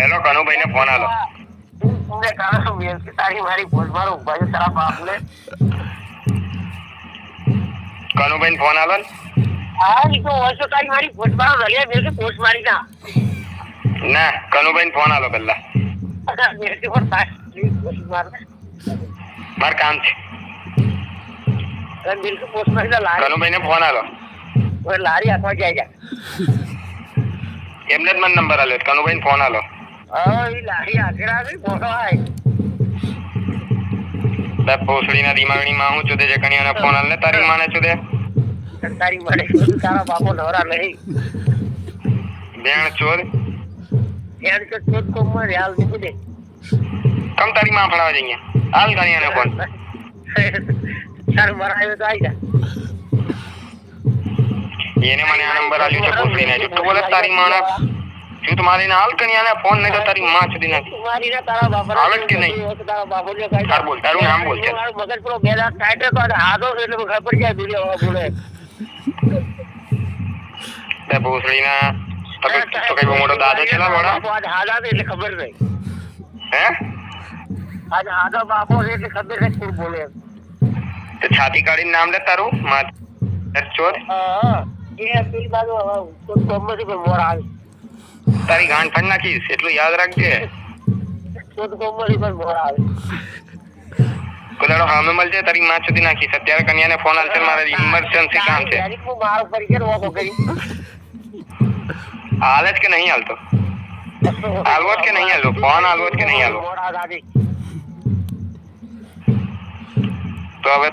Hello Kanubhai ને phone આલો. तुमने कहा तो मेल की तारी मारी बोल मारो भाई तेरा बाप ने કનુભાઈ ને ફોન આલો ને. हाँ ये तो वर्षो तारी मारी बोल मारो रलिया मेरे से पोस्ट मारी ना ના કનુભાઈ ને ફોન આલો પેલા. अगर मेरे से और तारी पोस्ट मारना માર કામ છે. अगर मेरे से पोस्ट मारी ना लारी કનુભાઈ ને ફોન આલો. वो लारी आत्मा जाएगा એમને જ મને નંબર આલ્યો. કનુભાઈ ને ફોન આલો. हाँ ये लारी आके रहा है फोटो आए બે પોસડીના દિમાગની માં હું ચુદે જકણીઓને ફોન આલ ને તારી માને ચુદે. तारी मारे तारा बापो नवरा नहीं બેણ ચોર यार के चोट को मर यार मुझे दे કમ તારી માં ફળાવા જઈએ. હાલ ગણીયાને ફોન. सर मराए तो आएगा એને મને આ નંબર આલ્યો છે પોસડીને. જુઠ્ઠું બોલે તારી માને. શું તમારી ને હાલ ગણીયાને ફોન નહીં તો તારી માં સુધી નાખી. तुम्हारी ना तारा बापा આવે જ કે નહીં? तारा बापो ने कहा તાર બોલ તારું નામ બોલ છે. मगर प्रो बेला काटे तो हाथों से लोग घर पर जाए वीडियो बोले બે પોસડીના તમે તો કઈ બહુ મોટો દાદો છે ના મોડા. आज हादा दे એટલે ખબર નહીં હે आज हादा बापो से એટલે ખબર નહીં શું બોલે તે છાતી કાઢીને નામ લે તારું માં ચોર. હા એ પેલી બાજુ તો કોમથી પર મોર આવે તારી ગાંઠ ફાડી નાખીશ એટલું યાદ રાખજે. તો કોમથી પર મોર આવે કોદાડો હામે મળજે તારી માં સુધી નાખીશ. અત્યારે કન્યાને ફોન આલશે મારે ઇમરજન્સી કામ છે. યાર હું મારો પરિચય વાકો કરી હાલે જ કે નહીં હાલતો. હાલવો જ કે નહીં હાલવો. ફોન હાલવો જ કે નહીં હાલવો. મોર આવે તો હવે